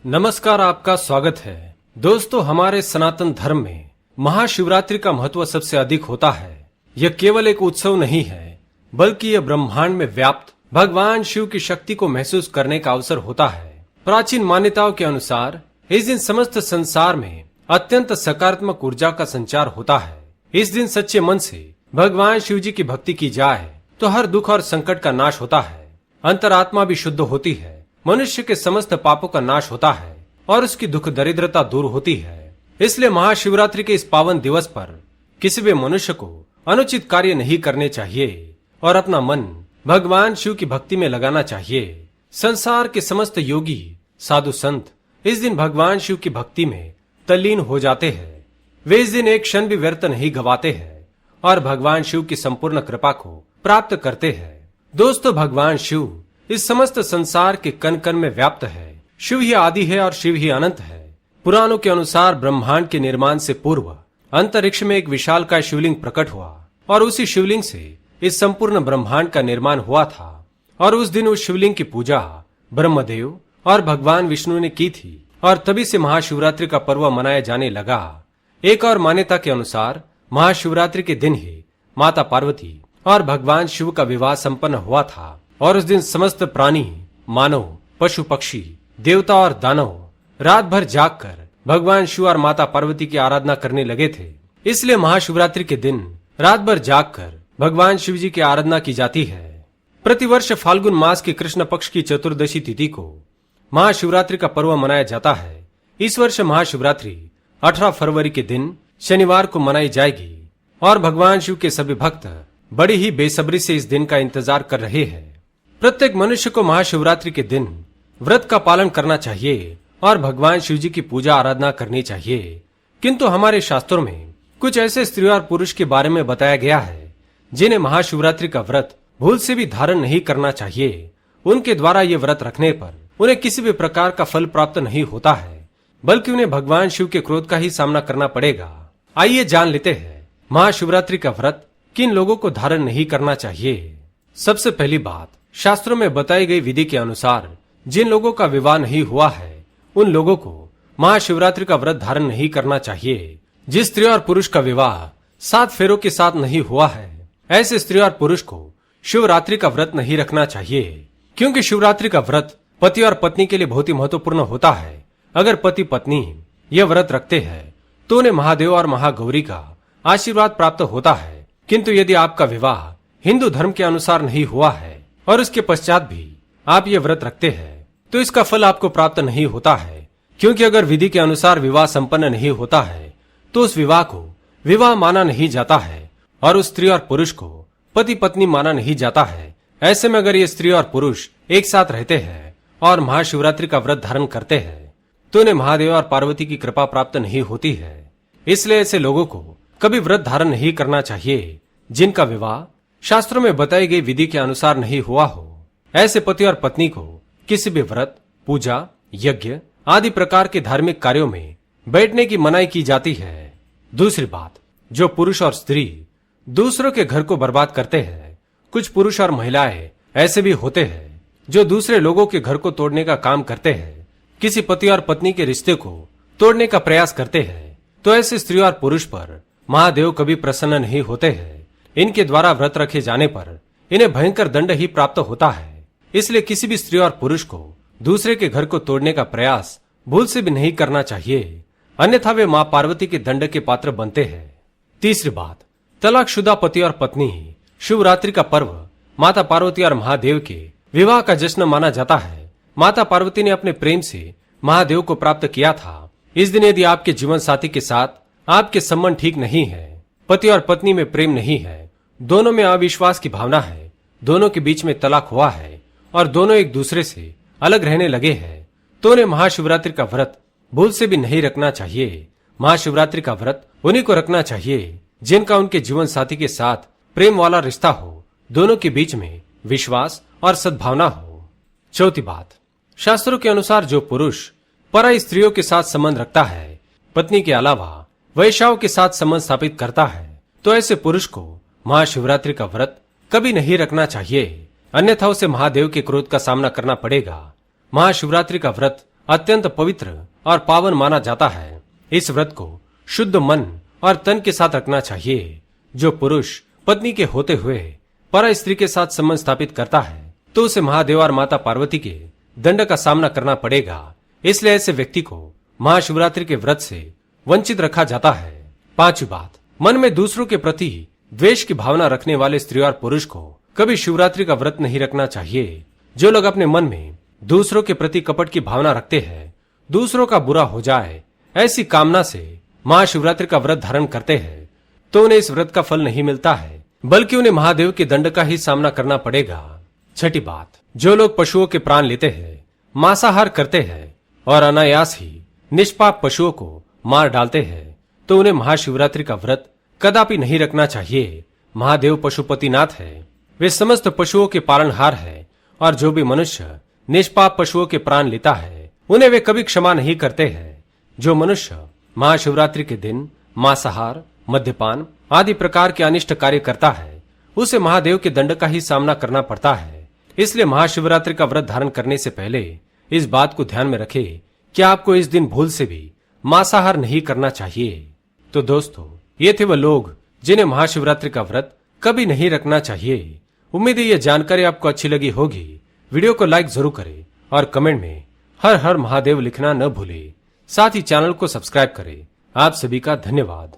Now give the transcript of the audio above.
नमस्कार, आपका स्वागत है। दोस्तों, हमारे सनातन धर्म में महाशिवरात्रि का महत्व सबसे अधिक होता है। यह केवल एक उत्सव नहीं है, बल्कि यह ब्रह्मांड में व्याप्त भगवान शिव की शक्ति को महसूस करने का अवसर होता है। प्राचीन मान्यताओं के अनुसार इस दिन समस्त संसार में अत्यंत सकारात्मक ऊर्जा का संचार होता है। इस दिन सच्चे मन से भगवान शिव जी की भक्ति की जाए तो हर दुख और संकट का नाश होता है, अंतरात्मा भी शुद्ध होती है, मनुष्य के समस्त पापों का नाश होता है और उसकी दुख दरिद्रता दूर होती है। इसलिए महाशिवरात्रि के इस पावन दिवस पर किसी भी मनुष्य को अनुचित कार्य नहीं करने चाहिए और अपना मन भगवान शिव की भक्ति में लगाना चाहिए। संसार के समस्त योगी साधु संत इस दिन भगवान शिव की भक्ति में तल्लीन हो जाते हैं। वे इस दिन एक क्षण भी व्यर्थ नहीं गवाते हैं और भगवान शिव की संपूर्ण कृपा को प्राप्त करते हैं। दोस्तों, भगवान शिव इस समस्त संसार के कण कण में व्याप्त है। शिव ही आदि है और शिव ही अनंत है। पुराणों के अनुसार ब्रह्मांड के निर्माण से पूर्व अंतरिक्ष में एक विशालकाय शिवलिंग प्रकट हुआ और उसी शिवलिंग से इस संपूर्ण ब्रह्मांड का निर्माण हुआ था। और उस दिन उस शिवलिंग की पूजा ब्रह्मदेव और भगवान विष्णु ने की थी और तभी से महाशिवरात्रि का पर्व मनाया जाने लगा। एक और मान्यता के अनुसार महाशिवरात्रि के दिन ही माता पार्वती और भगवान शिव का विवाह संपन्न हुआ था और उस दिन समस्त प्राणी, मानव, पशु पक्षी, देवता और दानव रात भर जागकर भगवान शिव और माता पार्वती की आराधना करने लगे थे। इसलिए महाशिवरात्रि के दिन रात भर जागकर भगवान शिव जी की आराधना की जाती है। प्रतिवर्ष फाल्गुन मास की कृष्ण पक्ष की चतुर्दशी तिथि को महाशिवरात्रि का पर्व मनाया जाता है। इस वर्ष महाशिवरात्रि 18 फरवरी के दिन शनिवार को मनाई जाएगी और भगवान शिव के सभी भक्त बड़ी ही बेसब्री से इस दिन का इंतजार कर रहे हैं। प्रत्येक मनुष्य को महाशिवरात्रि के दिन व्रत का पालन करना चाहिए और भगवान शिव जी की पूजा आराधना करनी चाहिए। किंतु हमारे शास्त्रों में कुछ ऐसे स्त्री और पुरुष के बारे में बताया गया है जिन्हें महाशिवरात्रि का व्रत भूल से भी धारण नहीं करना चाहिए। उनके द्वारा ये व्रत रखने पर उन्हें किसी भी प्रकार का फल प्राप्त नहीं होता है, बल्कि उन्हें भगवान शिव के क्रोध का ही सामना करना पड़ेगा। आइए जान लेते हैं महाशिवरात्रि का व्रत किन लोगों को धारण नहीं करना चाहिए। सबसे पहली बात, शास्त्रों में बताई गई विधि के अनुसार जिन लोगों का विवाह नहीं हुआ है उन लोगों को महाशिवरात्रि का व्रत धारण नहीं करना चाहिए। जिस स्त्री और पुरुष का विवाह 7 फेरों के साथ नहीं हुआ है, ऐसे स्त्री और पुरुष को शिवरात्रि का व्रत नहीं रखना चाहिए, क्योंकि शिवरात्रि का व्रत पति और पत्नी के लिए बहुत ही महत्वपूर्ण होता है। अगर पति पत्नी यह व्रत रखते हैं तो उन्हें महादेव और महागौरी का आशीर्वाद प्राप्त होता है। किंतु यदि आपका विवाह हिंदू धर्म के अनुसार नहीं हुआ है और उसके पश्चात भी आप ये व्रत रखते हैं तो इसका फल आपको प्राप्त नहीं होता है, क्योंकि अगर विधि के अनुसार विवाह संपन्न नहीं होता है तो उस विवाह को विवाह माना नहीं जाता है और उस स्त्री और पुरुष को पति पत्नी माना नहीं जाता है। ऐसे में अगर ये स्त्री और पुरुष एक साथ रहते हैं और महाशिवरात्रि का व्रत धारण करते हैं तो उन्हें महादेव और पार्वती की कृपा प्राप्त नहीं होती है। इसलिए ऐसे लोगों को कभी व्रत धारण नहीं करना चाहिए जिनका विवाह शास्त्रों में बताई गई विधि के अनुसार नहीं हुआ हो। ऐसे पति और पत्नी को किसी भी व्रत, पूजा, यज्ञ आदि प्रकार के धार्मिक कार्यों में बैठने की मनाही की जाती है। दूसरी बात, जो पुरुष और स्त्री दूसरों के घर को बर्बाद करते हैं, कुछ पुरुष और महिलाएं ऐसे भी होते हैं जो दूसरे लोगों के घर को तोड़ने का काम करते हैं, किसी पति और पत्नी के रिश्ते को तोड़ने का प्रयास करते हैं, तो ऐसे स्त्री और पुरुष पर महादेव कभी प्रसन्न नहीं होते हैं। इनके द्वारा व्रत रखे जाने पर इन्हें भयंकर दंड ही प्राप्त होता है। इसलिए किसी भी स्त्री और पुरुष को दूसरे के घर को तोड़ने का प्रयास भूल से भी नहीं करना चाहिए, अन्यथा वे मां पार्वती के दंड के पात्र बनते हैं। तीसरी बात, तलाकशुदा पति और पत्नी शिवरात्रि का पर्व माता पार्वती और महादेव के विवाह का जश्न माना जाता है। माता पार्वती ने अपने प्रेम से महादेव को प्राप्त किया था। इस दिन यदि आपके जीवन साथी के साथ आपके संबंध ठीक नहीं है, पति और पत्नी में प्रेम नहीं है, दोनों में अविश्वास की भावना है, दोनों के बीच में तलाक हुआ है और दोनों एक दूसरे से अलग रहने लगे हैं, तो उन्हें महाशिवरात्रि का व्रत भूल से भी नहीं रखना चाहिए। महाशिवरात्रि का व्रत उन्हीं को रखना चाहिए जिनका उनके जीवन साथी के साथ प्रेम वाला रिश्ता हो, दोनों के बीच में विश्वास और सद्भावना हो। चौथी बात, शास्त्रों के अनुसार जो पुरुष पराई स्त्रियों के साथ संबंध रखता है, पत्नी के अलावा वैश्याओं के साथ संबंध स्थापित करता है, तो ऐसे पुरुष को महाशिवरात्रि का व्रत कभी नहीं रखना चाहिए, अन्यथा उसे महादेव के क्रोध का सामना करना पड़ेगा। महाशिवरात्रि का व्रत अत्यंत पवित्र और पावन माना जाता है। इस व्रत को शुद्ध मन और तन के साथ रखना चाहिए। जो पुरुष पत्नी के होते हुए पर स्त्री के साथ संबंध स्थापित करता है तो उसे महादेव और माता पार्वती के दंड का सामना करना पड़ेगा। इसलिए ऐसे व्यक्ति को महाशिवरात्रि के व्रत से वंचित रखा जाता है। पांचवी बात, मन में दूसरों के प्रति द्वेष की भावना रखने वाले स्त्री और पुरुष को कभी शिवरात्रि का व्रत नहीं रखना चाहिए। जो लोग अपने मन में दूसरों के प्रति कपट की भावना रखते हैं, दूसरों का बुरा हो जाए ऐसी कामना से महाशिवरात्रि का व्रत धारण करते हैं तो उन्हें इस व्रत का फल नहीं मिलता है, बल्कि उन्हें महादेव के दंड का ही सामना करना पड़ेगा। छठी बात, जो लोग पशुओं के प्राण लेते हैं, मांसाहार करते हैं और अनायास ही निष्पाप पशुओं को मार डालते हैं तो उन्हें महाशिवरात्रि का व्रत कदापि नहीं रखना चाहिए। महादेव पशुपतिनाथ है, वे समस्त पशुओं के पालनहार है और जो भी मनुष्य निष्पाप पशुओं के प्राण लेता है उन्हें वे कभी क्षमा नहीं करते हैं। जो मनुष्य महाशिवरात्रि के दिन मांसाहार, मद्यपान आदि प्रकार के अनिष्ट कार्य करता है उसे महादेव के दंड का ही सामना करना पड़ता है। इसलिए महाशिवरात्रि का व्रत धारण करने से पहले इस बात को ध्यान में रखें कि आपको इस दिन भूल से भी मांसाहार नहीं करना चाहिए। तो दोस्तों, ये थे वह लोग जिन्हें महाशिवरात्रि का व्रत कभी नहीं रखना चाहिए। उम्मीद है ये जानकारी आपको अच्छी लगी होगी। वीडियो को लाइक जरूर करें और कमेंट में हर हर महादेव लिखना न भूले। साथ ही चैनल को सब्सक्राइब करें। आप सभी का धन्यवाद।